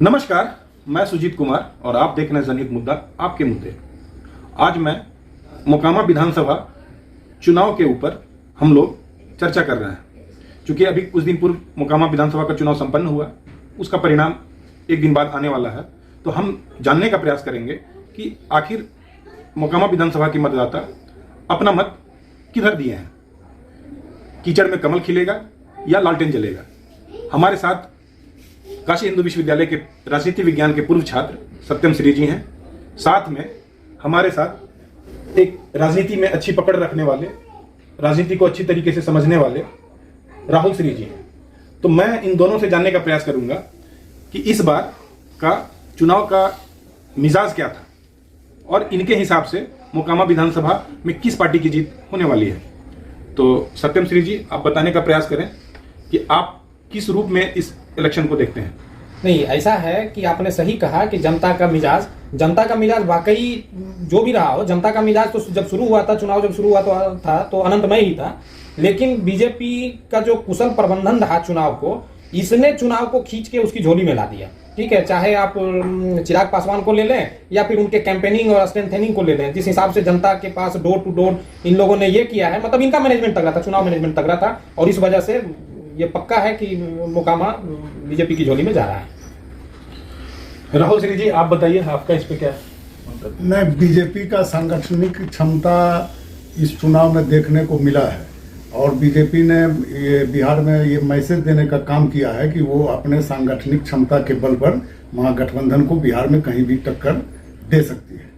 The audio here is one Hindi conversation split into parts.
नमस्कार, मैं सुजीत कुमार और आप देख रहे हैं जनहित मुद्दा आपके मुद्दे। आज मैं मोकामा विधानसभा चुनाव के ऊपर हम लोग चर्चा कर रहे हैं। क्योंकि अभी कुछ दिन पूर्व मोकामा विधानसभा का चुनाव संपन्न हुआ, उसका परिणाम एक दिन बाद आने वाला है। तो हम जानने का प्रयास करेंगे कि आखिर मोकामा विधानसभा के मतदाता अपना मत किधर दिए हैं। कीचड़ में कमल खिलेगा या लालटेन जलेगा। हमारे साथ काशी हिंदू विश्वविद्यालय के राजनीति विज्ञान के पूर्व छात्र सत्यम श्री जी हैं। साथ में हमारे साथ एक राजनीति में अच्छी पकड़ रखने वाले, राजनीति को अच्छी तरीके से समझने वाले राहुल श्री जी हैं। तो मैं इन दोनों से जानने का प्रयास करूंगा कि इस बार का चुनाव का मिजाज क्या था और इनके हिसाब से मोकामा विधानसभा में किस पार्टी की जीत होने वाली है। तो सत्यम श्री जी, आप बताने का प्रयास करें कि आप किस रूप में इस इलेक्शन को देखते हैं। नहीं, ऐसा है कि आपने सही कहा कि जनता का मिजाज वाकई जो भी रहा हो, जनता का मिजाज तो जब शुरू हुआ था, चुनाव जब शुरू हुआ था तो अनंतमय ही था। लेकिन बीजेपी का जो कुशल प्रबंधन रहा चुनाव को, इसने चुनाव को खींच के उसकी झोली में ला दिया। ठीक है, चाहे आप चिराग पासवान को ले लें या फिर उनके कैंपेनिंग और स्ट्रेंथनिंग को ले लें। जिस हिसाब से जनता के पास डोर टू डोर इन लोगों ने ये किया है, मतलब इनका मैनेजमेंट तगड़ा था, चुनाव मैनेजमेंट तगड़ा था, और इस वजह से ये पक्का है कि मोकामा बीजेपी की झोली में जा रहा है। राहुल श्री जी, आप बताइए, आपका इस पे क्या नहीं, बीजेपी का सांगठनिक क्षमता इस चुनाव में देखने को मिला है और बीजेपी ने ये बिहार में ये मैसेज देने का काम किया है कि वो अपने सांगठनिक क्षमता के बल पर महागठबंधन को बिहार में कहीं भी टक्कर दे सकती है।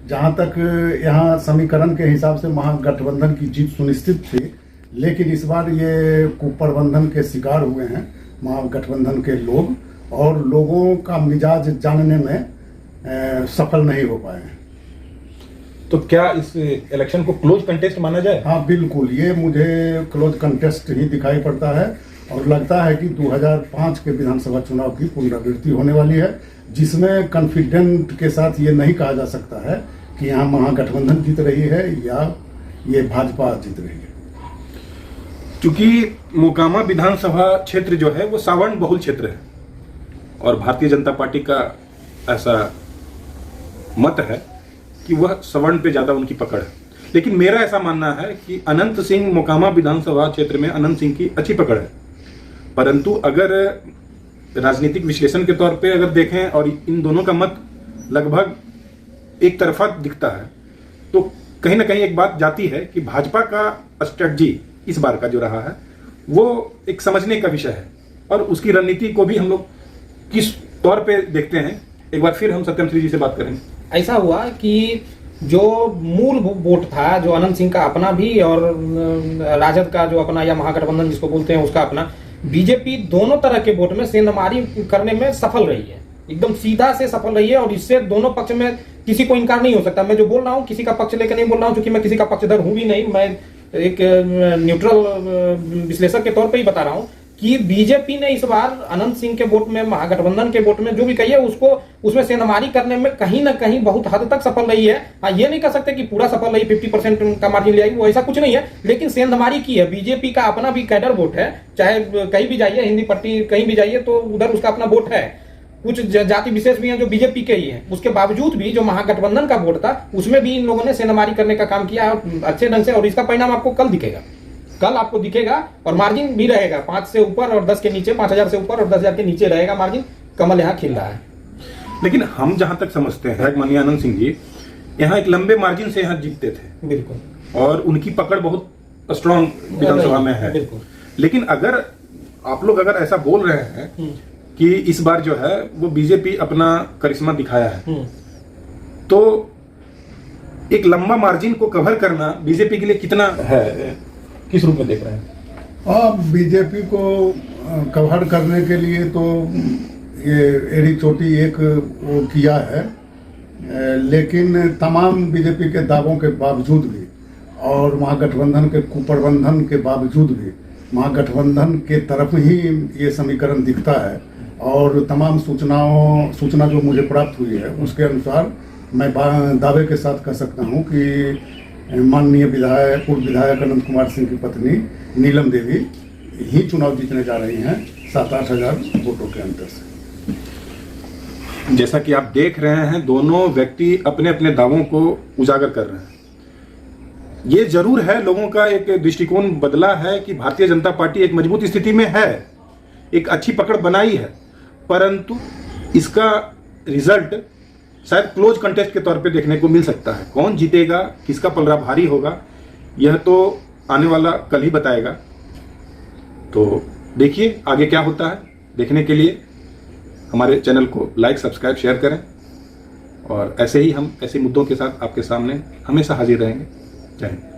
जहां तक यहाँ समीकरण के हिसाब से महागठबंधन की जीत सुनिश्चित थी, लेकिन इस बार ये कुप्रबंधन के शिकार हुए हैं महागठबंधन के लोग और लोगों का मिजाज जानने में सफल नहीं हो पाए हैं। तो क्या इस इलेक्शन को क्लोज कंटेस्ट माना जाए? हाँ बिल्कुल, ये मुझे क्लोज कंटेस्ट ही दिखाई पड़ता है और लगता है कि 2005 के विधानसभा चुनाव की पुनरावृत्ति होने वाली है, जिसमें कॉन्फिडेंट के साथ ये नहीं कहा जा सकता है कि यहाँ महागठबंधन जीत रही है या ये भाजपा जीत रही है। क्योंकि मोकामा विधानसभा क्षेत्र जो है वो सवर्ण बहुल क्षेत्र है और भारतीय जनता पार्टी का ऐसा मत है कि वह सवर्ण पे ज्यादा उनकी पकड़ है। लेकिन मेरा ऐसा मानना है कि अनंत सिंह मोकामा विधानसभा क्षेत्र में अनंत सिंह की अच्छी पकड़ है। परंतु अगर राजनीतिक विश्लेषण के तौर पे अगर देखें और इन दोनों का मत लगभग एक तरफा दिखता है, तो कहीं ना कहीं एक बात जाती है कि भाजपा का स्ट्रेटजी इस बार का जो रहा है वो एक समझने का विषय है और उसकी रणनीति को भी हम लोग किस तौर पे देखते हैं। एक बार फिर हम सत्यम श्री जी से बात करेंगे। ऐसा हुआ कि जो मूल वोट था, जो अनंत सिंह का अपना भी और राजद का जो अपना या महागठबंधन जिसको बोलते हैं उसका अपना, बीजेपी दोनों तरह के वोट में सेंधमारी करने में सफल रही है, एकदम सीधा से सफल रही है। और इससे दोनों पक्ष में किसी को इनकार नहीं हो सकता। मैं जो बोल रहा हूँ किसी का पक्ष लेकर नहीं बोल रहा हूँ, क्योंकि मैं किसी का पक्षधर हूं भी नहीं, मैं एक न्यूट्रल विश्लेषक के तौर पे ही बता रहा हूं कि बीजेपी ने इस बार अनंत सिंह के वोट में, महागठबंधन के वोट में जो भी कहिए उसको, उसमें सेंधमारी करने में कहीं ना कहीं बहुत हद तक सफल रही है। हाँ, ये नहीं कह सकते कि पूरा सफल रही, 50% का मार्जिन ले आएगी, वो ऐसा कुछ नहीं है, लेकिन सेंधमारी की है। बीजेपी का अपना भी कैडर वोट है, चाहे कहीं भी जाइए, हिंदी पट्टी कहीं भी जाइए तो उधर उसका अपना वोट है। कुछ जाति विशेष भी हैं जो बीजेपी के ही हैं। उसके बावजूद भी जो महागठबंधन का वोट था उसमें भी इन लोगों ने सेंधमारी करने का काम किया है अच्छे ढंग से, और इसका परिणाम आपको कल दिखेगा। कल आपको दिखेगा और मार्जिन भी रहेगा 5 से ऊपर और 10 के नीचे, 5000 से ऊपर और 10,000 के नीचे रहेगा मार्जिन। कमल यहाँ खिल रहा है। लेकिन हम जहां तक समझते हैं, माननीय आनंद सिंह जी यहाँ एक लंबे मार्जिन से यहाँ जीतते थे, बिल्कुल, और उनकी पकड़ बहुत स्ट्रॉन्ग विधानसभा में है। लेकिन अगर आप लोग अगर ऐसा बोल रहे हैं कि इस बार जो है वो बीजेपी अपना करिश्मा दिखाया है, तो एक लंबा मार्जिन को कवर करना बीजेपी के लिए कितना है, किस रूप में देख रहे हैं? बीजेपी को कवर करने के लिए तो ये एड़ी चोटी एक वो किया है, लेकिन तमाम बीजेपी के दावों के बावजूद भी और महागठबंधन के कुप्रबंधन के बावजूद भी महागठबंधन के तरफ ही ये समीकरण दिखता है। और तमाम सूचना जो मुझे प्राप्त हुई है उसके अनुसार मैं दावे के साथ कह सकता हूं कि माननीय पूर्व विधायक अनंत कुमार सिंह की पत्नी नीलम देवी ही चुनाव जीतने जा रही हैं 7-8 हजार वोटों के अंतर से। जैसा कि आप देख रहे हैं, दोनों व्यक्ति अपने अपने दावों को उजागर कर रहे हैं। ये जरूर है, लोगों का एक दृष्टिकोण बदला है कि भारतीय जनता पार्टी एक मजबूत स्थिति में है, एक अच्छी पकड़ बनाई है, परंतु इसका रिजल्ट शायद क्लोज कंटेस्ट के तौर पे देखने को मिल सकता है। कौन जीतेगा, किसका पलड़ा भारी होगा, यह तो आने वाला कल ही बताएगा। तो देखिए आगे क्या होता है। देखने के लिए हमारे चैनल को लाइक, सब्सक्राइब, शेयर करें और ऐसे ही हम ऐसे मुद्दों के साथ आपके सामने हमेशा हाजिर रहेंगे। जय हिंद।